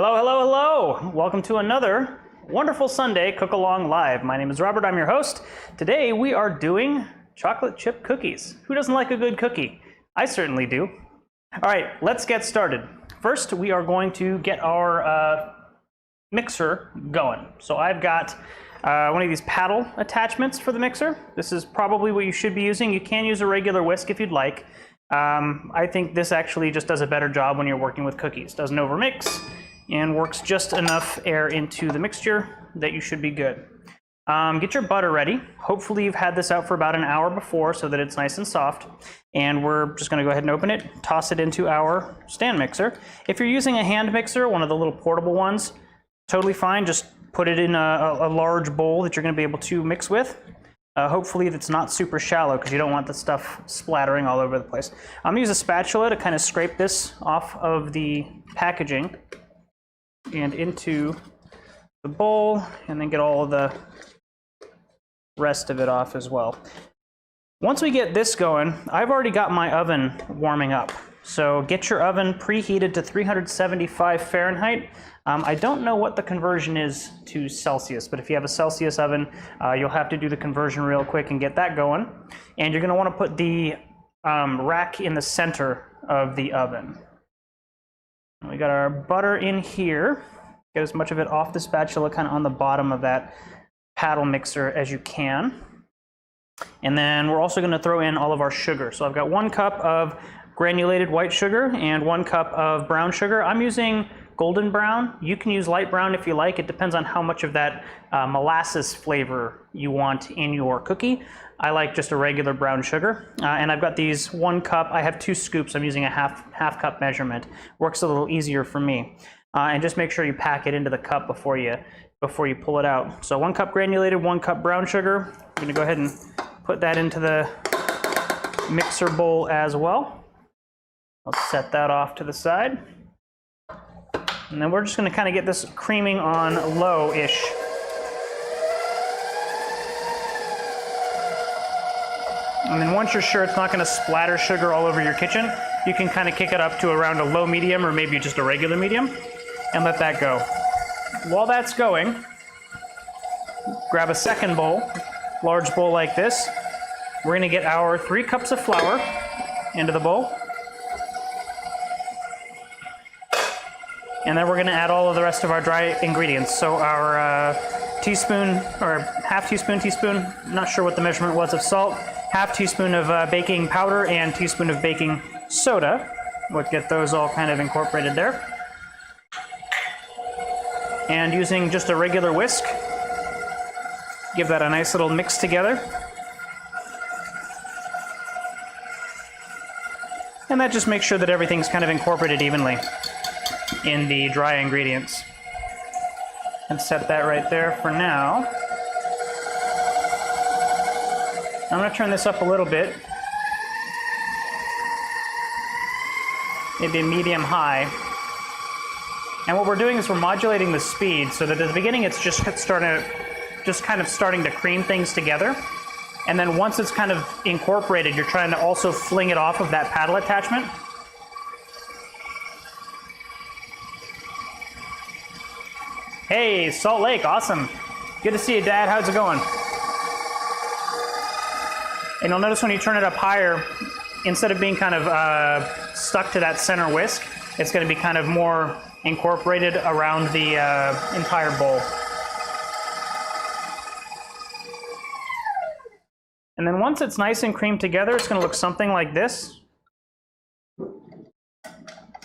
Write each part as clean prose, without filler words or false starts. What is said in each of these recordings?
Hello, hello, hello! Welcome to another wonderful Sunday Cook Along Live. My name is Robert, I'm your host. Today we are doing chocolate chip cookies. Who doesn't like a good cookie? I certainly do. All right, let's get started. First, we are going to get our mixer going. So I've got one of these paddle attachments for the mixer. This is probably what you should be using. You can use a regular whisk if you'd like. I think this actually just does a better job when you're working with cookies. Doesn't overmix and works just enough air into the mixture that you should be good. Get your butter ready. Hopefully you've had this out for about an hour before so that it's nice and soft. And we're just going to go ahead and open it, toss it into our stand mixer. If you're using a hand mixer, one of the little portable ones, totally fine. Just put it in a large bowl that you're going to be able to mix with. Hopefully that's not super shallow because you don't want the stuff splattering all over the place. I'm going to use a spatula to kind of scrape this off of the packaging and into the bowl, and then get all of the rest of it off as well. Once we get this going, I've already got my oven warming up. So get your oven preheated to 375 Fahrenheit. I don't know what the conversion is to Celsius, but if you have a Celsius oven, you'll have to do the conversion real quick and get that going. And you're going to want to put the rack in the center of the oven. We got our butter in here. Get as much of it off the spatula, kind of on the bottom of that paddle mixer as you can. And then we're also going to throw in all of our sugar. So I've got 1 cup of granulated white sugar and 1 cup of brown sugar. I'm using golden brown. You can use light brown if you like. It depends on how much of that molasses flavor you want in your cookie. I like just a regular brown sugar. And I've got these 1 cup. I have 2 scoops. I'm using a half cup measurement. Works a little easier for me. And just make sure you pack it into the cup before you pull it out. So 1 cup granulated, 1 cup brown sugar. I'm going to go ahead and put that into the mixer bowl as well. I'll set that off to the side. And then we're just going to kind of get this creaming on low-ish. And then once you're sure it's not going to splatter sugar all over your kitchen, you can kind of kick it up to around a low medium or maybe just a regular medium and let that go. While that's going, grab a second bowl, large bowl like this. We're going to get our 3 cups of flour into the bowl. And then we're going to add all of the rest of our dry ingredients. So our teaspoon, or half teaspoon, not sure what the measurement was of salt, half teaspoon of baking powder, and teaspoon of baking soda. We'll get those all kind of incorporated there. And using just a regular whisk, give that a nice little mix together. And that just makes sure that everything's kind of incorporated evenly in the dry ingredients. And set that right there for now. I'm going to turn this up a little bit. Maybe medium high. And what we're doing is we're modulating the speed so that at the beginning it's just kind of starting to cream things together. And then once it's kind of incorporated, you're trying to also fling it off of that paddle attachment. Hey, Salt Lake, awesome. Good to see you, Dad. How's it going? And you'll notice when you turn it up higher, instead of being kind of stuck to that center whisk, it's going to be kind of more incorporated around the entire bowl. And then once it's nice and creamed together, it's going to look something like this.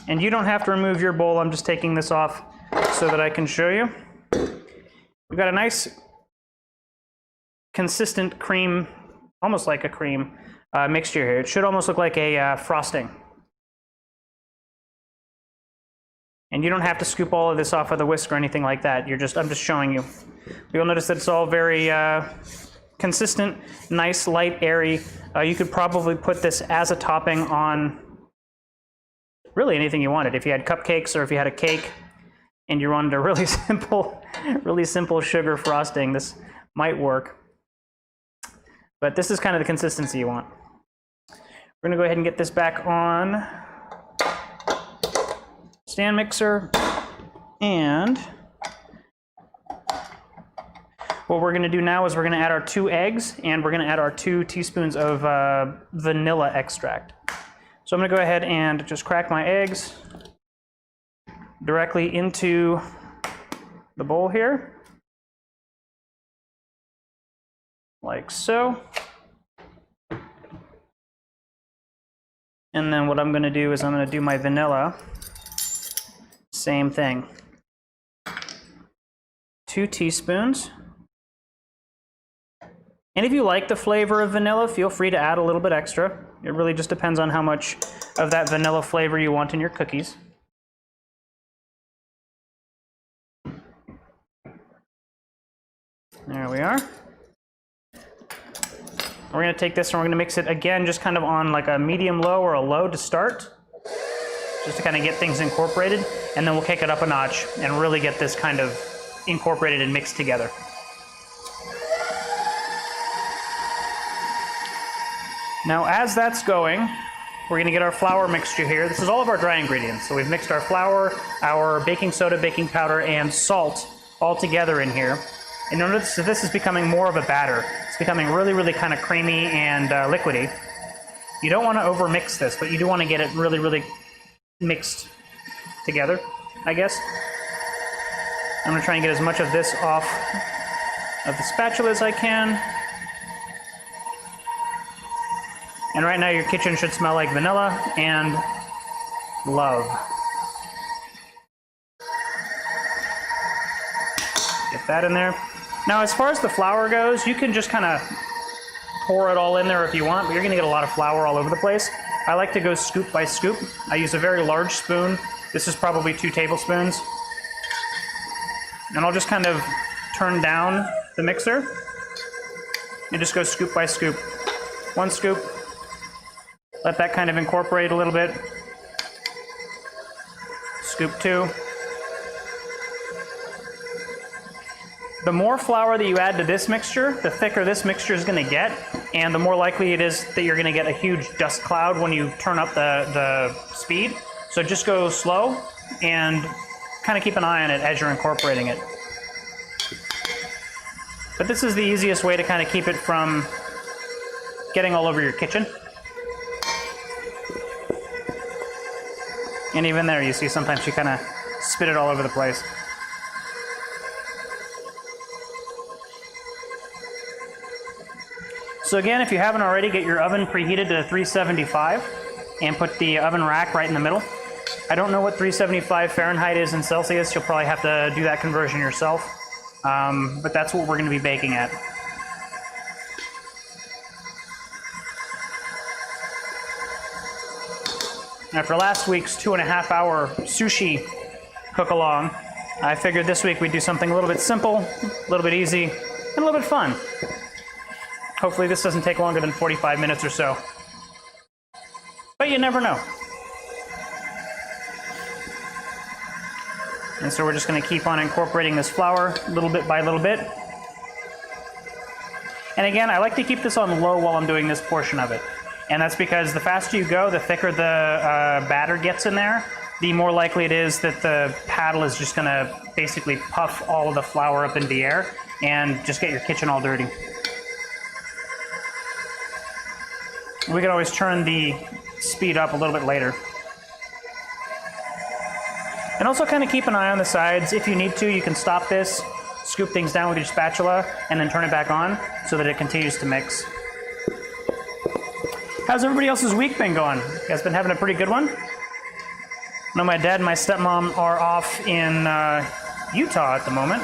And you don't have to remove your bowl. I'm just taking this off so that I can show you. We've got a nice consistent cream, almost like a cream mixture here. It should almost look like a frosting. And you don't have to scoop all of this off with a whisk or anything like that. I'm just showing you. You'll notice that it's all very consistent, nice, light, airy. You could probably put this as a topping on really anything you wanted. If you had cupcakes or if you had a cake and you wanted a really simple sugar frosting, this might work. But this is kind of the consistency you want. We're going to go ahead and get this back on stand mixer And what we're going to do now is we're going to add our 2 eggs, and we're going to add our 2 teaspoons of vanilla extract. So I'm going to go ahead and just crack my eggs directly into the bowl here, like so. And then what I'm going to do is I'm going to do my vanilla. Same thing. 2 teaspoons. And if you like the flavor of vanilla, feel free to add a little bit extra. It really just depends on how much of that vanilla flavor you want in your cookies. There we are. We're going to take this and we're going to mix it again, just kind of on like a medium-low or a low to start, just to kind of get things incorporated, and then we'll kick it up a notch and really get this kind of incorporated and mixed together. Now, as that's going, we're going to get our flour mixture here. This is all of our dry ingredients. So we've mixed our flour, our baking soda, baking powder, and salt all together in here. And notice that this is becoming more of a batter. It's becoming really, really kind of creamy and liquidy. You don't want to over-mix this, but you do want to get it really, really mixed together, I guess. I'm going to try and get as much of this off of the spatula as I can. And right now your kitchen should smell like vanilla and love. Get that in there. Now, as far as the flour goes, you can just kind of pour it all in there if you want, but you're going to get a lot of flour all over the place. I like to go scoop by scoop. I use a very large spoon. This is probably 2 tablespoons. And I'll just kind of turn down the mixer and just go scoop by scoop. 1 scoop. Let that kind of incorporate a little bit. Scoop 2. The more flour that you add to this mixture, the thicker this mixture is going to get, and the more likely it is that you're going to get a huge dust cloud when you turn up the speed. So just go slow and kind of keep an eye on it as you're incorporating it. But this is the easiest way to kind of keep it from getting all over your kitchen. And even there, you see sometimes you kind of spit it all over the place. So again, if you haven't already, get your oven preheated to 375 and put the oven rack right in the middle. I don't know what 375 Fahrenheit is in Celsius. You'll probably have to do that conversion yourself. But that's what we're going to be baking at. After last week's 2.5-hour sushi cook-along, I figured this week we'd do something a little bit simple, a little bit easy, and a little bit fun. Hopefully this doesn't take longer than 45 minutes or so. But you never know. And so we're just going to keep on incorporating this flour little bit by little bit. And again, I like to keep this on low while I'm doing this portion of it. And that's because the faster you go, the thicker the batter gets in there, the more likely it is that the paddle is just going to basically puff all of the flour up into the air and just get your kitchen all dirty. We could always turn the speed up a little bit later. And also kind of keep an eye on the sides. If you need to, you can stop this, scoop things down with your spatula, and then turn it back on so that it continues to mix. How's everybody else's week been going? You guys been having a pretty good one? I know my dad and my stepmom are off in Utah at the moment,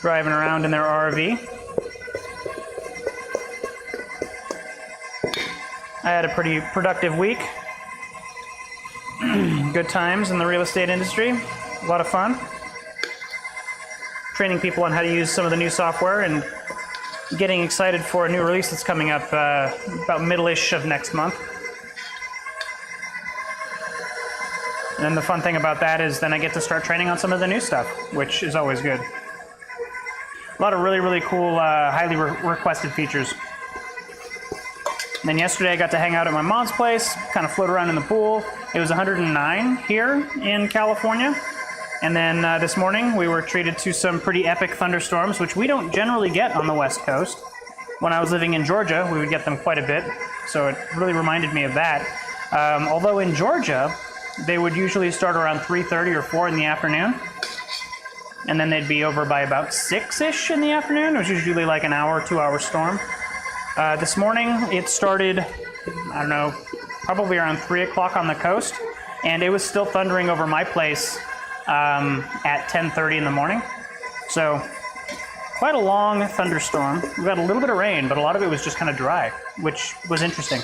driving around in their RV. I had a pretty productive week. Good times in the real estate industry. A lot of fun. Training people on how to use some of the new software and getting excited for a new release that's coming up about middle-ish of next month. And then the fun thing about that is then I get to start training on some of the new stuff, which is always good. A lot of really, really cool, highly requested features. And then yesterday I got to hang out at my mom's place, kind of float around in the pool. It was 109 here in California. And then this morning we were treated to some pretty epic thunderstorms, which we don't generally get on the West Coast. When I was living in Georgia, we would get them quite a bit, so it really reminded me of that. Although in Georgia, they would usually start around 3:30 or 4 in the afternoon, and then they'd be over by about 6-ish in the afternoon. It was usually like an hour, 2-hour storm. This morning, it started, I don't know, probably around 3 o'clock on the coast, and it was still thundering over my place at 10:30 in the morning. So quite a long thunderstorm. We got a little bit of rain, but a lot of it was just kind of dry, which was interesting.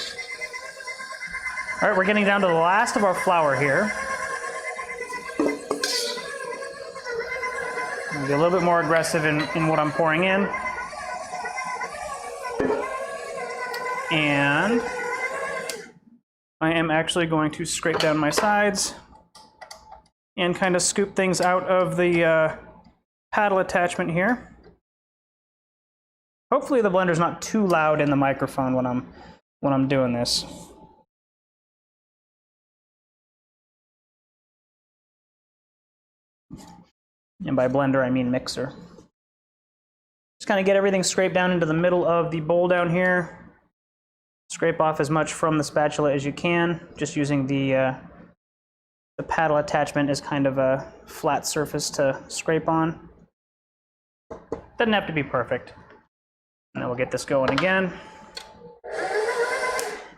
All right, we're getting down to the last of our flour here. I'm gonna be a little bit more aggressive in what I'm pouring in. And I am actually going to scrape down my sides and kind of scoop things out of the paddle attachment here. Hopefully the blender's not too loud in the microphone when I'm doing this. And by blender, I mean mixer. Just kind of get everything scraped down into the middle of the bowl down here. Scrape off as much from the spatula as you can, just using the paddle attachment as kind of a flat surface to scrape on. Doesn't have to be perfect. And then we'll get this going again.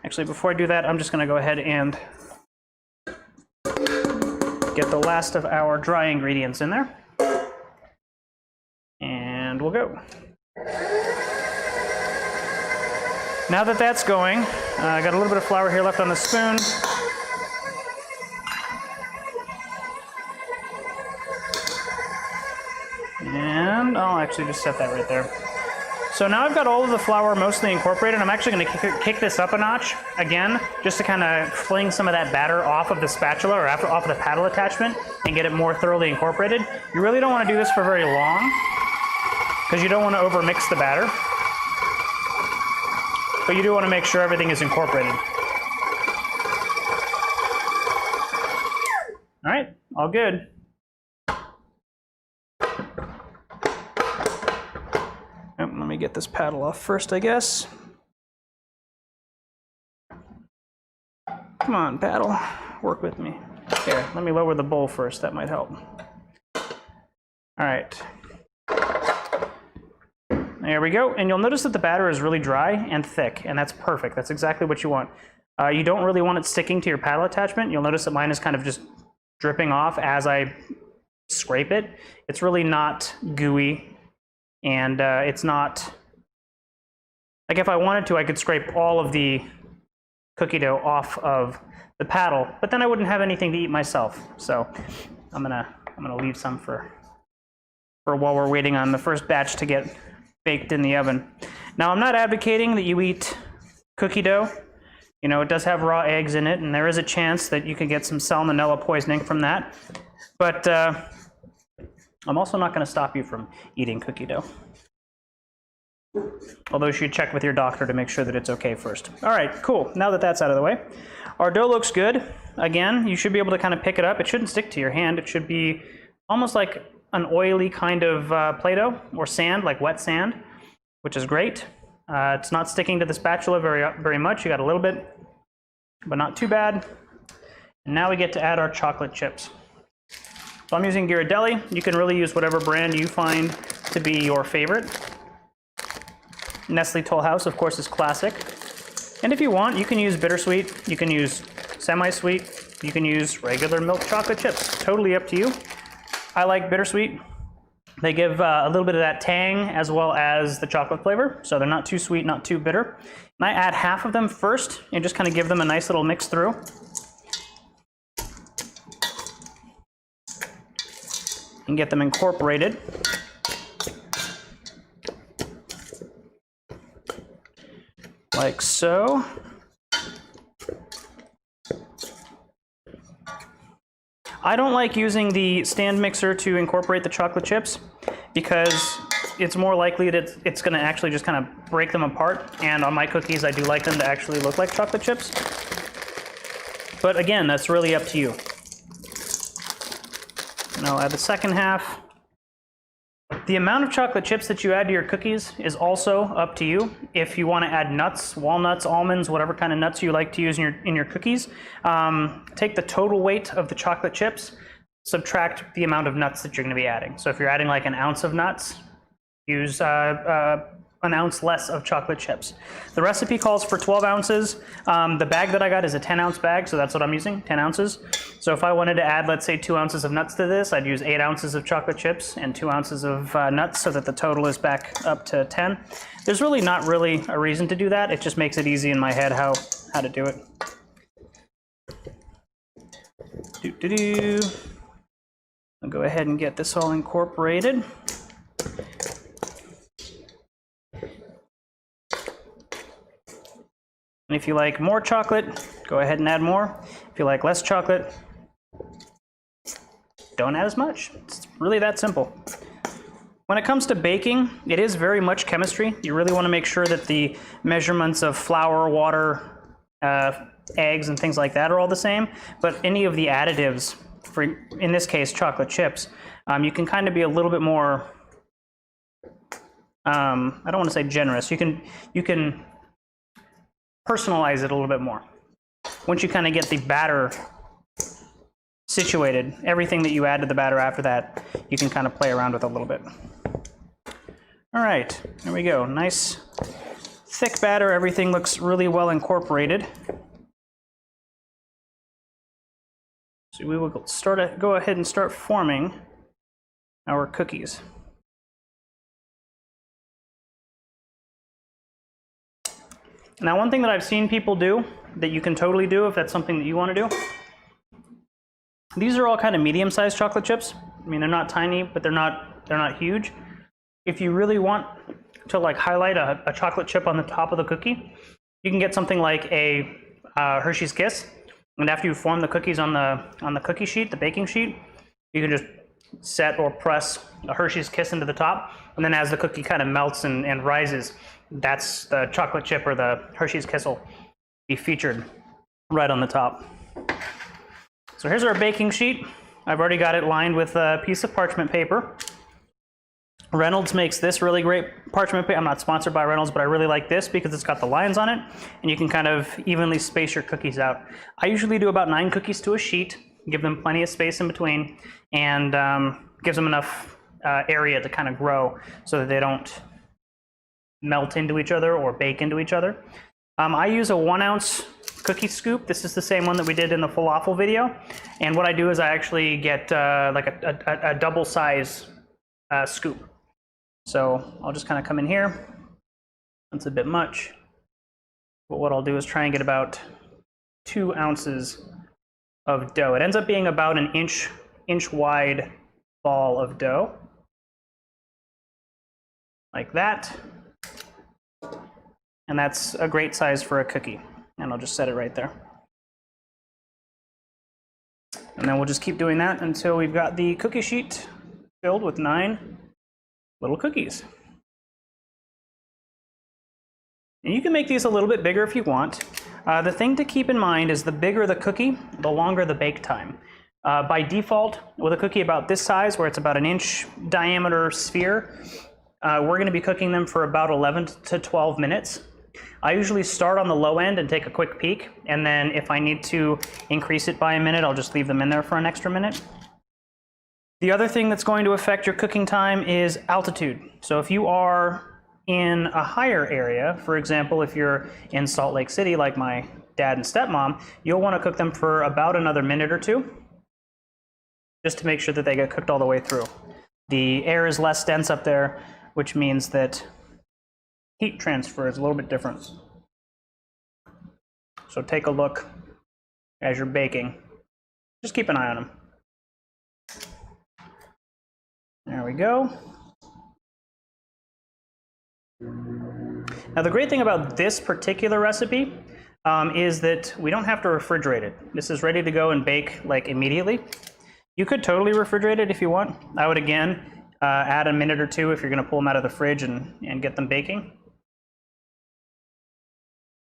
Actually, before I do that, I'm just going to go ahead and get the last of our dry ingredients in there. And we'll go. Now that that's going, I got a little bit of flour here left on the spoon. And I'll actually just set that right there. So now I've got all of the flour mostly incorporated. I'm actually going to kick this up a notch again, just to kind of fling some of that batter off of the spatula or off of the paddle attachment and get it more thoroughly incorporated. You really don't want to do this for very long because you don't want to overmix the batter. But you do want to make sure everything is incorporated. All right, all good. Let me get this paddle off first, I guess. Come on, paddle, work with me. Here, let me lower the bowl first, that might help. All right. There we go, and you'll notice that the batter is really dry and thick, and that's perfect. That's exactly what you want. You don't really want it sticking to your paddle attachment. You'll notice that mine is kind of just dripping off as I scrape it. It's really not gooey. And it's not, like if I wanted to, I could scrape all of the cookie dough off of the paddle, but then I wouldn't have anything to eat myself. So I'm gonna leave some for while we're waiting on the first batch to get baked in the oven. Now I'm not advocating that you eat cookie dough. You know, it does have raw eggs in it, and there is a chance that you can get some salmonella poisoning from that. But I'm also not going to stop you from eating cookie dough. Although you should check with your doctor to make sure that it's okay first. All right, cool. Now that that's out of the way, our dough looks good. Again, you should be able to kind of pick it up. It shouldn't stick to your hand. It should be almost like an oily kind of Play-Doh or sand, like wet sand, which is great. It's not sticking to the spatula very much. You got a little bit, but not too bad. And now we get to add our chocolate chips. So I'm using Ghirardelli. You can really use whatever brand you find to be your favorite. Nestle Toll House, of course, is classic. And if you want, you can use Bittersweet. You can use semi-sweet. You can use regular milk chocolate chips. Totally up to you. I like Bittersweet. They give a little bit of that tang as well as the chocolate flavor. So they're not too sweet, not too bitter. And I add half of them first and just kind of give them a nice little mix through. And get them incorporated. Like so. I don't like using the stand mixer to incorporate the chocolate chips because it's more likely that it's going to actually just kind of break them apart. And on my cookies, I do like them to actually look like chocolate chips. But again, that's really up to you. And I'll add the second half. The amount of chocolate chips that you add to your cookies is also up to you. If you want to add nuts, walnuts, almonds, whatever kind of nuts you like to use in your cookies, take the total weight of the chocolate chips, subtract the amount of nuts that you're going to be adding. So if you're adding like an ounce of nuts, use an ounce less of chocolate chips. The recipe calls for 12 ounces. The bag that I got is a 10-ounce bag, so that's what I'm using, 10 ounces. So if I wanted to add, let's say, 2 ounces of nuts to this, I'd use 8 ounces of chocolate chips and 2 ounces of nuts so that the total is back up to 10. There's really not really a reason to do that. It just makes it easy in my head how to do it. I'll go ahead and get this all incorporated. And if you like more chocolate, go ahead and add more. If you like less chocolate, don't add as much. It's really that simple. When it comes to baking, it is very much chemistry. You really want to make sure that the measurements of flour, water, eggs, and things like that are all the same. But any of the additives, for in this case chocolate chips, you can kind of be a little bit more, I don't want to say generous. You can personalize it a little bit more. Once you kind of get the batter situated, everything that you add to the batter after that, you can kind of play around with a little bit. All right, there we go. Nice thick batter. Everything looks really well incorporated. So we will go ahead and start forming our cookies. Now, one thing that I've seen people do that you can totally do if that's something that you want to do, these are all kind of medium-sized chocolate chips. I mean, they're not tiny, but they're not huge. If you really want to like highlight a chocolate chip on the top of the cookie, you can get something like a Hershey's Kiss, and after you form the cookies on the cookie sheet, the baking sheet, you can just set or press a Hershey's Kiss into the top, and then as the cookie kind of melts and rises, that's the chocolate chip or the Hershey's Kiss will be featured right on the top. So here's our baking sheet. I've already got it lined with a piece of parchment paper. Reynolds makes this really great parchment paper. I'm not sponsored by Reynolds, but I really like this because it's got the lines on it, and you can kind of evenly space your cookies out. I usually do about 9 cookies to a sheet, give them plenty of space in between, and gives them enough area to kind of grow so that they don't melt into each other or bake into each other. I use a 1-ounce cookie scoop. This is the same one that we did in the falafel video. And what I do is I actually get like a double size scoop. So I'll just kind of come in here. That's a bit much. But what I'll do is try and get about 2 ounces of dough. It ends up being about an inch wide ball of dough. Like that. And that's a great size for a cookie. And I'll just set it right there. And then we'll just keep doing that until we've got the cookie sheet filled with 9 little cookies. And you can make these a little bit bigger if you want. The thing to keep in mind is the bigger the cookie, the longer the bake time. By default, with a cookie about this size, where it's about an inch diameter sphere, we're going to be cooking them for about 11 to 12 minutes. I usually start on the low end and take a quick peek, and then if I need to increase it by a minute, I'll just leave them in there for an extra minute. The other thing that's going to affect your cooking time is altitude. So if you are in a higher area, for example, if you're in Salt Lake City like my dad and stepmom, you'll want to cook them for about another minute or 2, just to make sure that they get cooked all the way through. The air is less dense up there, which means that heat transfer is a little bit different. So take a look as you're baking. Just keep an eye on them. There we go. Now the great thing about this particular recipe is that we don't have to refrigerate it. This is ready to go and bake like immediately. You could totally refrigerate it if you want. I would again Add a minute or two if you're going to pull them out of the fridge and get them baking.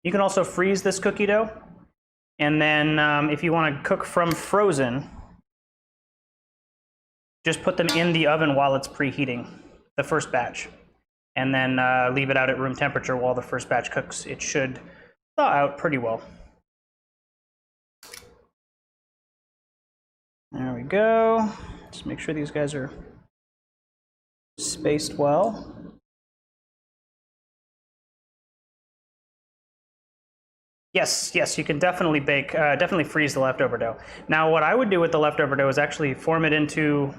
You can also freeze this cookie dough, and then if you want to cook from frozen, just put them in the oven while it's preheating, the first batch, and then leave it out at room temperature while the first batch cooks. It should thaw out pretty well. There we go. Just make sure these guys are spaced well. Yes, you can definitely bake, definitely freeze the leftover dough. Now, what I would do with the leftover dough is actually form it into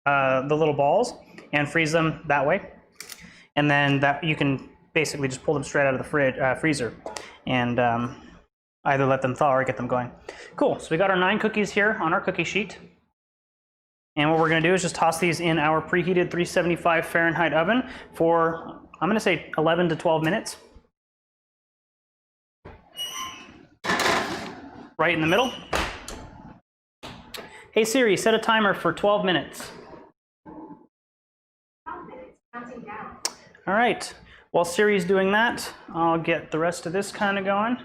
the little balls and freeze them that way. And then that you can basically just pull them straight out of the freezer and either let them thaw or get them going. Cool, so we got our 9 cookies here on our cookie sheet. And what we're gonna do is just toss these in our preheated 375 Fahrenheit oven for, I'm gonna say 11 to 12 minutes. Right in the middle. Hey Siri, set a timer for 12 minutes. 12 minutes, counting down. All right, while Siri's doing that, I'll get the rest of this kind of going.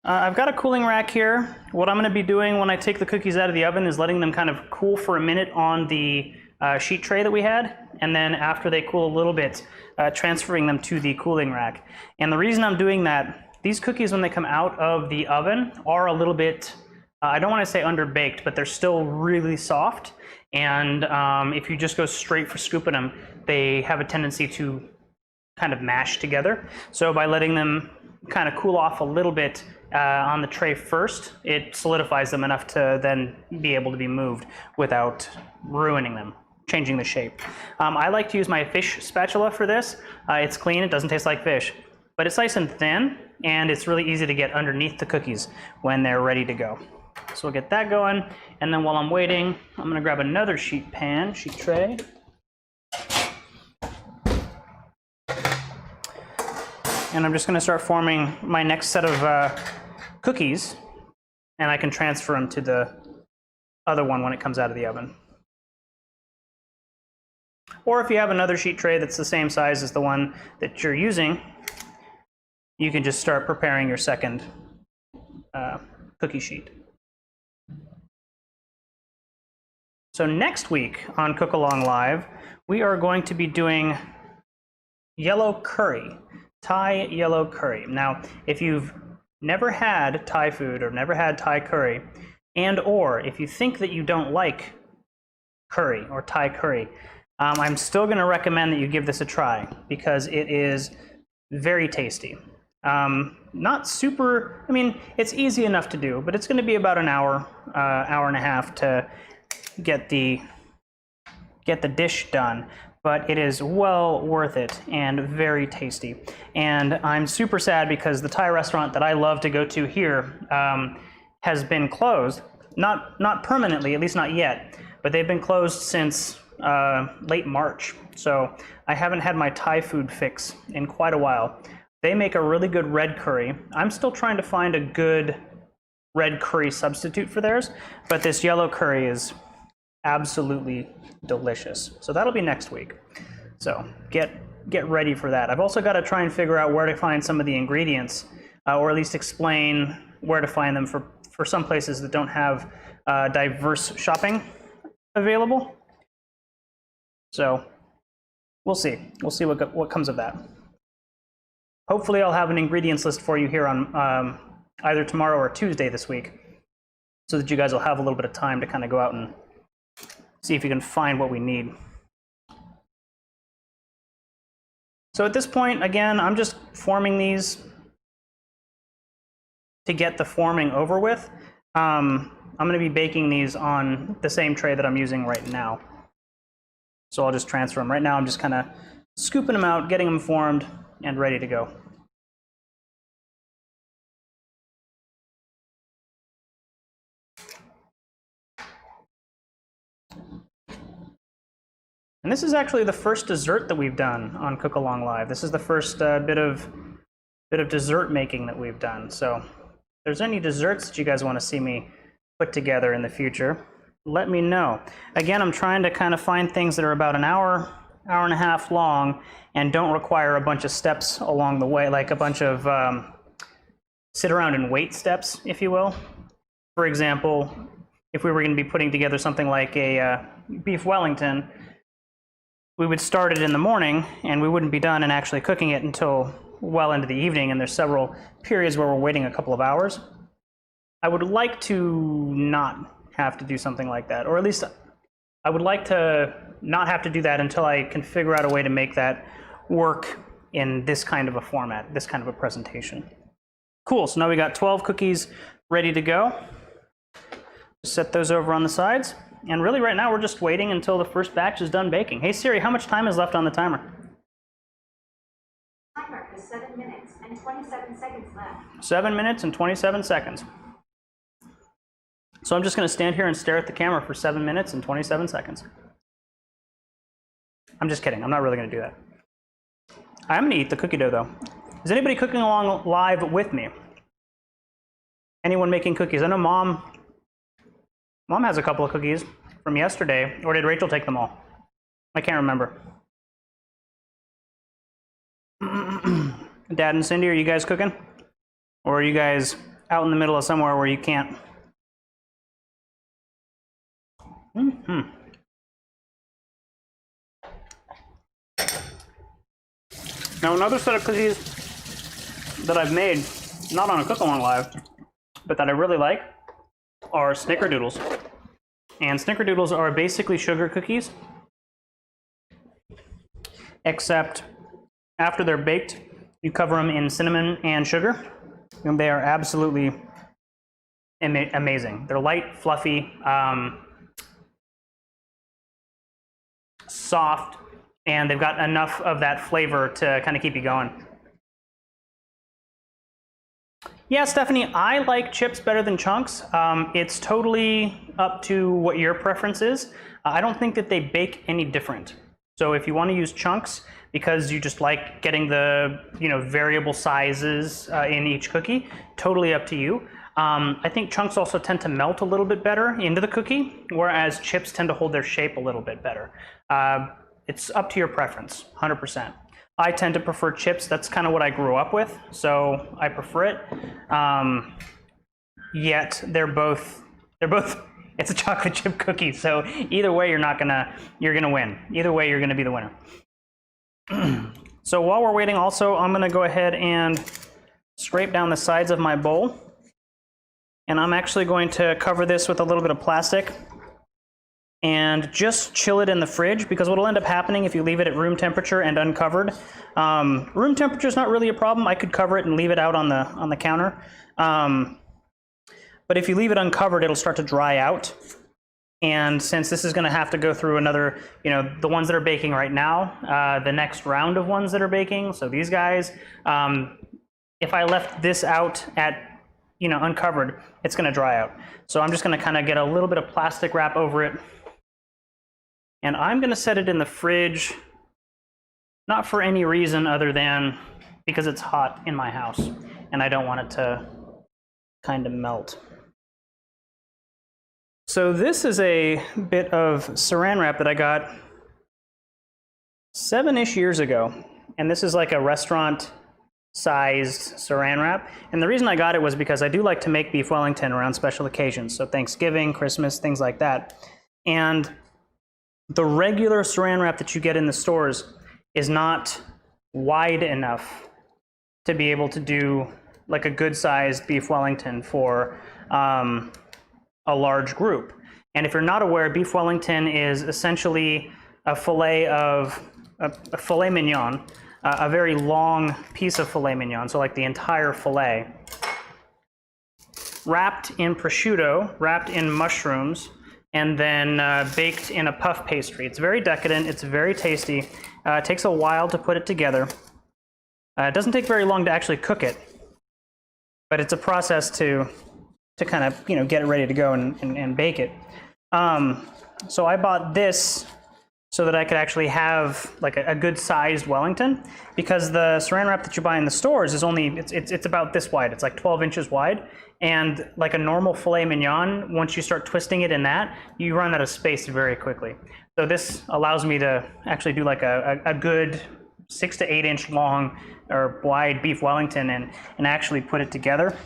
I've got a cooling rack here. What I'm going to be doing when I take the cookies out of the oven is letting them kind of cool for a minute on the sheet tray that we had, and then after they cool a little bit, transferring them to the cooling rack. And the reason I'm doing that, these cookies when they come out of the oven are a little bit, I don't want to say underbaked, but they're still really soft. And if you just go straight for scooping them, they have a tendency to kind of mash together. So by letting them kind of cool off a little bit on the tray first, it solidifies them enough to then be able to be moved without ruining them, changing the shape. I like to use my fish spatula for this. It's clean, it doesn't taste like fish, but it's nice and thin, and it's really easy to get underneath the cookies when they're ready to go. So we'll get that going, and then while I'm waiting, I'm gonna grab another sheet tray. And I'm just gonna start forming my next set of cookies, and I can transfer them to the other one when it comes out of the oven. Or if you have another sheet tray that's the same size as the one that you're using, you can just start preparing your second cookie sheet. So next week on Cook Along Live, we are going to be doing yellow curry, Thai yellow curry. Now, if you've never had Thai food or never had Thai curry, and or if you think that you don't like curry or Thai curry, I'm still going to recommend that you give this a try because it is very tasty. Not super, I mean, it's easy enough to do, but it's going to be about an hour, hour and a half to get the dish done. But it is well worth it and very tasty. And I'm super sad because the Thai restaurant that I love to go to here has been closed. Not permanently, at least not yet, but they've been closed since late March. So I haven't had my Thai food fix in quite a while. They make a really good red curry. I'm still trying to find a good red curry substitute for theirs, but this yellow curry is absolutely delicious. So that'll be next week. So get ready for that. I've also got to try and figure out where to find some of the ingredients, or at least explain where to find them for some places that don't have diverse shopping available. So we'll see. We'll see what comes of that. Hopefully I'll have an ingredients list for you here on either tomorrow or Tuesday this week, so that you guys will have a little bit of time to kind of go out and see if you can find what we need. So at this point, again, I'm just forming these to get the forming over with. I'm going to be baking these on the same tray that I'm using right now. So I'll just transfer them. Right now I'm just kind of scooping them out, getting them formed, and ready to go. And this is actually the first dessert that we've done on Cook Along Live. This is the first bit of dessert making that we've done. So if there's any desserts that you guys want to see me put together in the future, let me know. Again, I'm trying to kind of find things that are about an hour, hour and a half long, and don't require a bunch of steps along the way, like a bunch of sit around and wait steps, if you will. For example, if we were going to be putting together something like a beef Wellington, we would start it in the morning, and we wouldn't be done and actually cooking it until well into the evening, and there's several periods where we're waiting a couple of hours. I would like to not have to do something like that, or at least I would like to not have to do that until I can figure out a way to make that work in this kind of a format, this kind of a presentation. Cool, so now we got 12 cookies ready to go. Set those over on the sides. And really right now we're just waiting until the first batch is done baking. Hey Siri, how much time is left on the timer? Timer is 7 minutes and 27 seconds left. 7 minutes and 27 seconds. So I'm just going to stand here and stare at the camera for 7 minutes and 27 seconds. I'm just kidding. I'm not really going to do that. I'm going to eat the cookie dough though. Is anybody cooking along live with me? Anyone making cookies? I know Mom has a couple of cookies from yesterday, or did Rachel take them all? I can't remember. Dad and Cindy, are you guys cooking? Or are you guys out in the middle of somewhere where you can't? Now another set of cookies that I've made, not on a cook-along live, but that I really like, are snickerdoodles. And snickerdoodles are basically sugar cookies, except after they're baked, you cover them in cinnamon and sugar, and they are absolutely amazing. They're light, fluffy, soft, and they've got enough of that flavor to kind of keep you going. Yeah, Stephanie, I like chips better than chunks. It's totally up to what your preference is. I don't think that they bake any different. So if you want to use chunks because you just like getting the variable sizes in each cookie, totally up to you. I think chunks also tend to melt a little bit better into the cookie, whereas chips tend to hold their shape a little bit better. It's up to your preference, 100%. I tend to prefer chips. That's kind of what I grew up with, so I prefer it. Yet they're both. It's a chocolate chip cookie, so either way you're gonna win. Either way you're gonna be the winner. So while we're waiting, also I'm gonna go ahead and scrape down the sides of my bowl, and I'm actually going to cover this with a little bit of plastic and just chill it in the fridge, because what will end up happening if you leave it at room temperature and uncovered, room temperature is not really a problem. I could cover it and leave it out on the counter. But if you leave it uncovered, it'll start to dry out. And since this is going to have to go through another, the ones that are baking right now, the next round of ones that are baking, so these guys, if I left this out at, uncovered, it's going to dry out. So I'm just going to kind of get a little bit of plastic wrap over it. And I'm going to set it in the fridge, not for any reason other than because it's hot in my house and I don't want it to kind of melt. So this is a bit of saran wrap that I got 7-ish years ago. And this is like a restaurant sized saran wrap. And the reason I got it was because I do like to make beef Wellington around special occasions. So Thanksgiving, Christmas, things like that. And the regular saran wrap that you get in the stores is not wide enough to be able to do like a good sized beef Wellington for a large group. And if you're not aware, beef Wellington is essentially a filet mignon, a very long piece of filet mignon, so like the entire filet, wrapped in prosciutto, wrapped in mushrooms, and then baked in a puff pastry. It's very decadent, it's very tasty. It takes a while to put it together. It doesn't take very long to actually cook it, but it's a process to kind of get it ready to go and bake it. So I bought this so that I could actually have like a good sized Wellington, because the saran wrap that you buy in the stores is only, it's about this wide. It's like 12 inches wide. And like a normal filet mignon, once you start twisting it in that, you run out of space very quickly. So this allows me to actually do like a good 6 to 8 inch long or wide beef Wellington and actually put it together.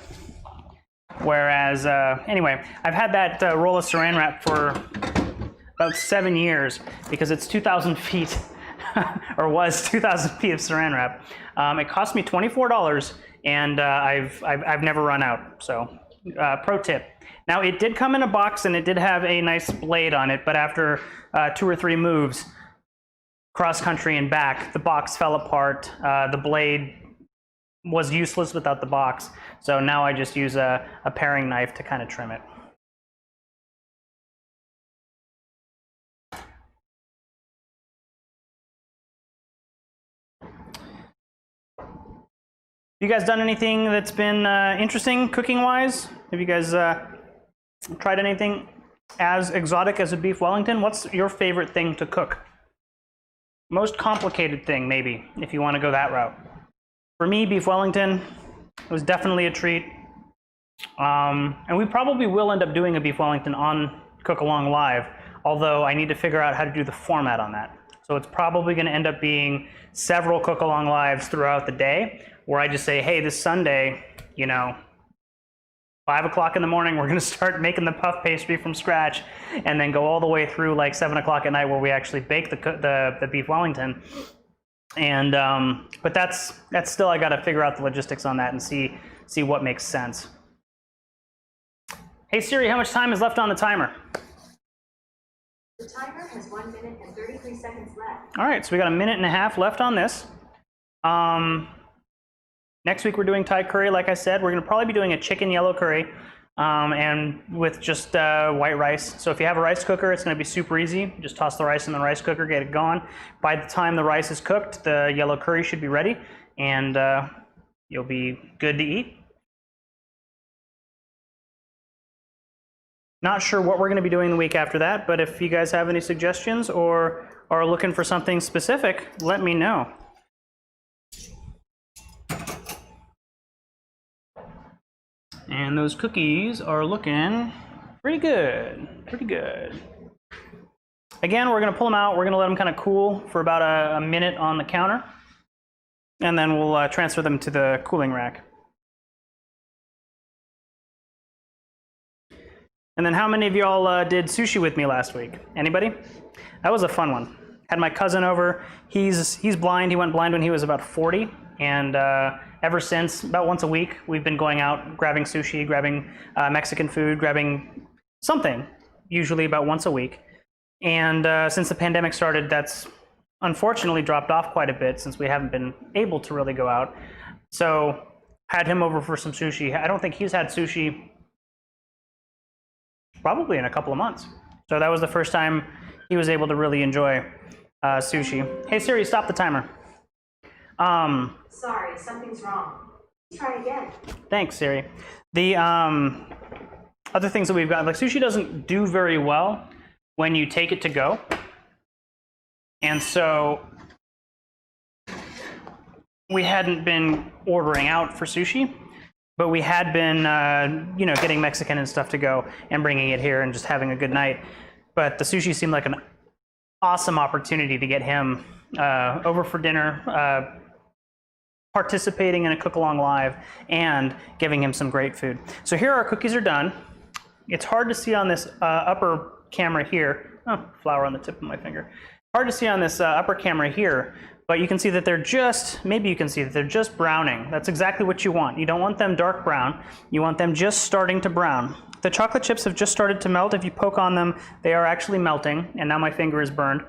Whereas, anyway, I've had that roll of saran wrap for about 7 years because it's 2,000 feet, or was 2,000 feet of saran wrap. It cost me $24, and I've never run out. So, pro tip. Now, it did come in a box, and it did have a nice blade on it, but after 2 or 3 moves, cross country and back, the box fell apart. The blade was useless without the box, so now I just use a paring knife to kind of trim it. You guys done anything that's been interesting cooking-wise? Have you guys tried anything as exotic as a beef Wellington? What's your favorite thing to cook? Most complicated thing, maybe, if you want to go that route. For me, beef Wellington was definitely a treat. And we probably will end up doing a beef Wellington on Cook Along Live, although I need to figure out how to do the format on that. So it's probably going to end up being several Cook Along Lives throughout the day, where I just say, hey, this Sunday, you know, 5 o'clock in the morning, we're going to start making the puff pastry from scratch, and then go all the way through like 7 o'clock at night where we actually bake the beef Wellington. And but that's still, I got to figure out the logistics on that and see what makes sense. Hey Siri, how much time is left on the timer? The timer has 1 minute and 33 seconds left. All right, so we got a minute and a half left on this. Next week we're doing Thai curry. Like I said, we're going to probably be doing a chicken yellow curry, and with just white rice. So if you have a rice cooker, it's going to be super easy. Just toss the rice in the rice cooker, get it going. By the time the rice is cooked, the yellow curry should be ready, and you'll be good to eat. Not sure what we're going to be doing the week after that, but if you guys have any suggestions or are looking for something specific, let me know. And those cookies are looking pretty good, pretty good. Again, we're going to pull them out. We're going to let them kind of cool for about a minute on the counter, and then we'll transfer them to the cooling rack. And then how many of y'all did sushi with me last week? Anybody? That was a fun one. Had my cousin over. He's blind. He went blind when he was about 40. And ever since, about once a week, we've been going out, grabbing sushi, grabbing Mexican food, grabbing something, usually about once a week. And since the pandemic started, that's unfortunately dropped off quite a bit since we haven't been able to really go out. So had him over for some sushi. I don't think he's had sushi probably in a couple of months. So that was the first time he was able to really enjoy sushi. Hey Siri, stop the timer. Sorry, something's wrong. Try again. Thanks, Siri. The other things that we've got, like sushi doesn't do very well when you take it to go. And so we hadn't been ordering out for sushi, but we had been, you know, getting Mexican and stuff to go and bringing it here and just having a good night. But the sushi seemed like an awesome opportunity to get him over for dinner, participating in a Cook Along Live, and giving him some great food. So here our cookies are done. It's hard to see on this upper camera here. Oh, flour on the tip of my finger. Hard to see on this upper camera here, but you can see that they're just, maybe you can see that they're just browning. That's exactly what you want. You don't want them dark brown. You want them just starting to brown. The chocolate chips have just started to melt. If you poke on them, they are actually melting, and now my finger is burned.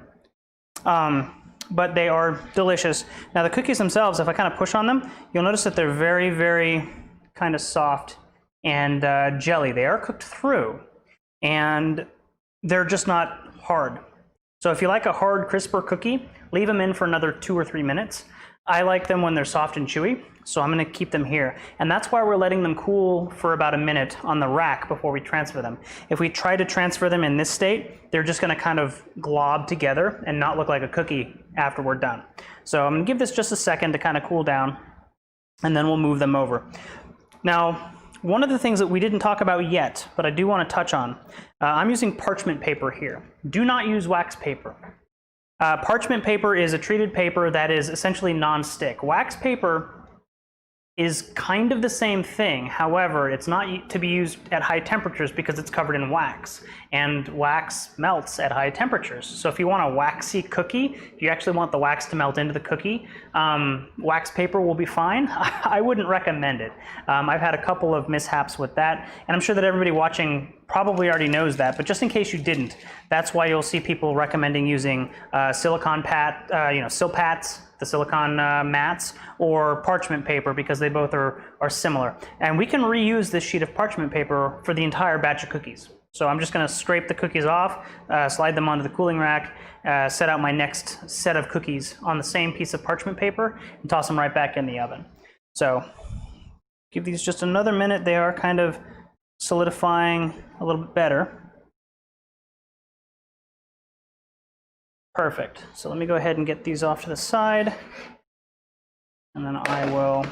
But they are delicious. Now the cookies themselves, if I kind of push on them, you'll notice that they're very, very kind of soft and jelly. They are cooked through, and they're just not hard. So if you like a hard, crisper cookie, leave them in for another 2 or 3 minutes. I like them when they're soft and chewy, so I'm gonna keep them here. And that's why we're letting them cool for about a minute on the rack before we transfer them. If we try to transfer them in this state, they're just gonna kind of glob together and not look like a cookie after we're done. So I'm gonna give this just a second to kind of cool down, and then we'll move them over. Now, one of the things that we didn't talk about yet, but I do wanna touch on, I'm using parchment paper here. Do not use wax paper. Parchment paper is a treated paper that is essentially non-stick. Wax paper is kind of the same thing. However, it's not to be used at high temperatures because it's covered in wax, and wax melts at high temperatures. So if you want a waxy cookie, if you actually want the wax to melt into the cookie, wax paper will be fine. I wouldn't recommend it. I've had a couple of mishaps with that, and I'm sure that everybody watching probably already knows that, but just in case you didn't, that's why you'll see people recommending using silicone silpats, the silicone mats, or parchment paper, because they both are similar. And we can reuse this sheet of parchment paper for the entire batch of cookies. So I'm just gonna scrape the cookies off, slide them onto the cooling rack, set out my next set of cookies on the same piece of parchment paper, and toss them right back in the oven. So give these just another minute. They are kind of solidifying a little bit better. Perfect. So let me go ahead and get these off to the side, and then I will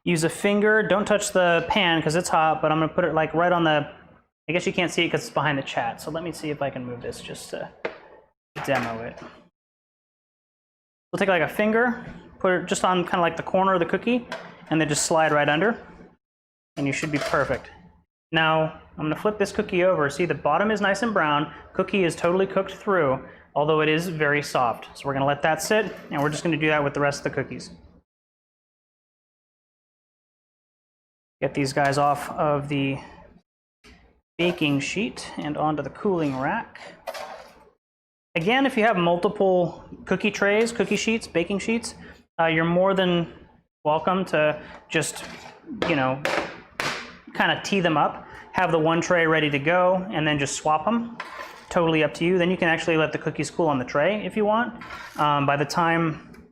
use a finger. Don't touch the pan because it's hot, but I'm going to put it like right on the, I guess you can't see it because it's behind the chat. So let me see if I can move this just to demo it. We'll take like a finger, put it just on kind of like the corner of the cookie, and then just slide right under, and you should be perfect. Now, I'm going to flip this cookie over. See, the bottom is nice and brown. Cookie is totally cooked through, although it is very soft. So we're going to let that sit, and we're just going to do that with the rest of the cookies. Get these guys off of the baking sheet and onto the cooling rack. Again, if you have multiple cookie trays, cookie sheets, baking sheets, you're more than welcome to just, kind of tee them up, have the one tray ready to go, and then just swap them. Totally up to you. Then you can actually let the cookies cool on the tray if you want. By the time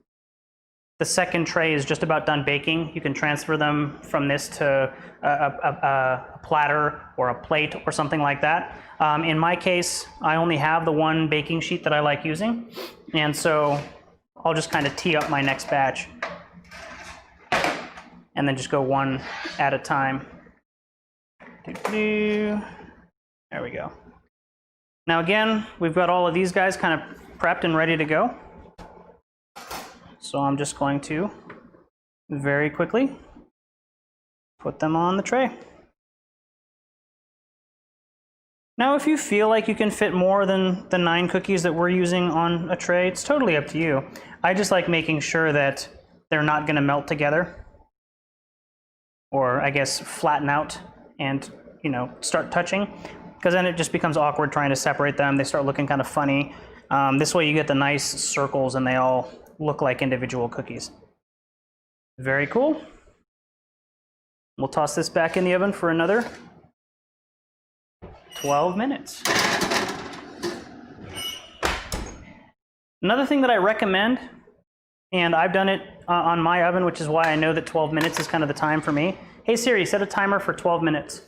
the second tray is just about done baking, you can transfer them from this to a platter or a plate or something like that. In my case, I only have the one baking sheet that I like using, and so I'll just kind of tee up my next batch and then just go one at a time. There we go. Now again, we've got all of these guys kind of prepped and ready to go. So I'm just going to very quickly put them on the tray. Now if you feel like you can fit more than the 9 cookies that we're using on a tray, it's totally up to you. I just like making sure that they're not going to melt together, or I guess flatten out and start touching, because then it just becomes awkward trying to separate them. They start looking kind of funny. This way you get the nice circles and they all look like individual cookies. Very cool. We'll toss this back in the oven for another 12 minutes. Another thing that I recommend, and I've done it on my oven, which is why I know that 12 minutes is kind of the time for me. Hey Siri, set a timer for 12 minutes.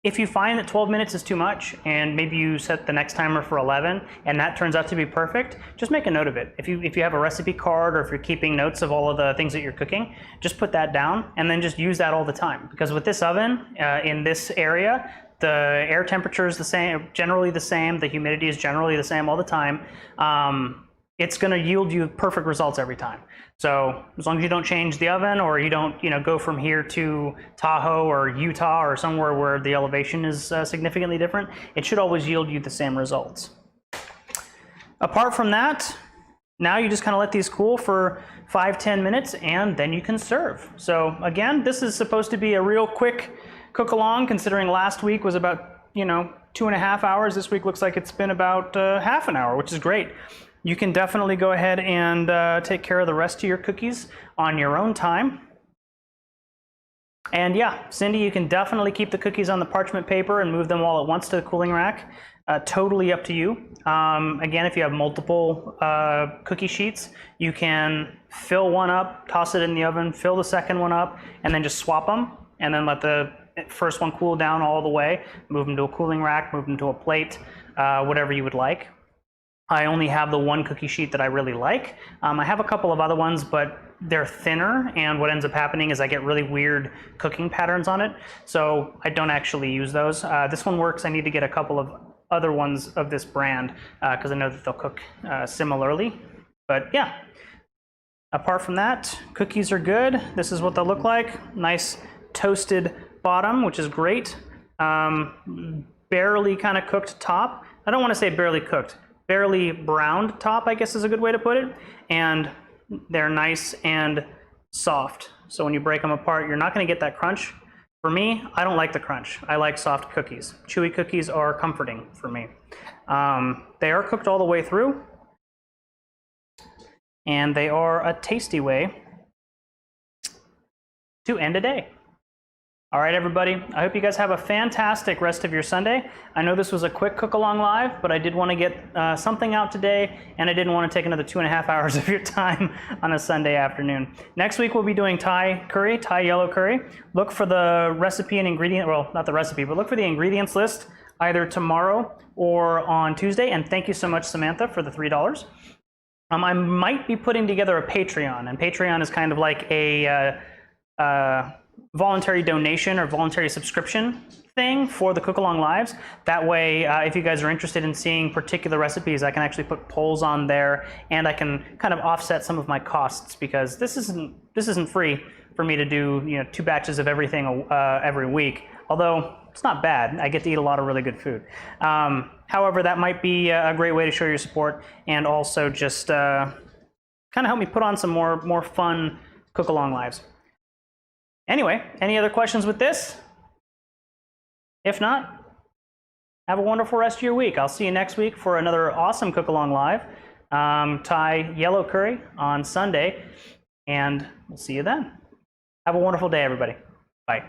If you find that 12 minutes is too much, and maybe you set the next timer for 11, and that turns out to be perfect, just make a note of it. If you have a recipe card, or if you're keeping notes of all of the things that you're cooking, just put that down, and then just use that all the time. Because with this oven, in this area, the air temperature is the same, generally the same, the humidity is generally the same all the time. It's going to yield you perfect results every time. So as long as you don't change the oven, or you don't go from here to Tahoe or Utah or somewhere where the elevation is significantly different, it should always yield you the same results. Apart from that, now you just kind of let these cool for 5-10 minutes, and then you can serve. So again, this is supposed to be a real quick cook along, considering last week was about 2.5 hours. This week looks like it's been about half an hour, which is great. You can definitely go ahead and take care of the rest of your cookies on your own time. And yeah, Cindy, you can definitely keep the cookies on the parchment paper and move them all at once to the cooling rack. Totally up to you. Again, if you have multiple cookie sheets, you can fill one up, toss it in the oven, fill the second one up, and then just swap them, and then let the first one cool down all the way, move them to a cooling rack, move them to a plate, whatever you would like. I only have the one cookie sheet that I really like. I have a couple of other ones, but they're thinner, and what ends up happening is I get really weird cooking patterns on it, so I don't actually use those. This one works. I need to get a couple of other ones of this brand because I know that they'll cook similarly. But yeah, apart from that, cookies are good. This is what they'll look like. Nice toasted bottom, which is great. Barely kind of cooked top. I don't want to say barely cooked. Barely browned top, I guess is a good way to put it. And they're nice and soft. So when you break them apart, you're not going to get that crunch. For me, I don't like the crunch. I like soft cookies. Chewy cookies are comforting for me. They are cooked all the way through. And they are a tasty way to end a day. All right, everybody. I hope you guys have a fantastic rest of your Sunday. I know this was a quick cook-along live, but I did want to get something out today, and I didn't want to take another 2.5 hours of your time on a Sunday afternoon. Next week, we'll be doing Thai curry, Thai yellow curry. Look for the recipe and ingredient, well, not the recipe, but look for the ingredients list either tomorrow or on Tuesday. And thank you so much, Samantha, for the $3. I might be putting together a Patreon, and Patreon is kind of like a voluntary donation or voluntary subscription thing for the cook-along lives. That way, if you guys are interested in seeing particular recipes, I can actually put polls on there, and I can kind of offset some of my costs, because this isn't free for me to do 2 batches of everything every week. Although it's not bad, I get to eat a lot of really good food. However, that might be a great way to show your support, and also just kind of help me put on some more fun cook-along lives. Anyway, any other questions with this? If not, have a wonderful rest of your week. I'll see you next week for another awesome cook-along live, Thai yellow curry on Sunday, and we'll see you then. Have a wonderful day, everybody. Bye.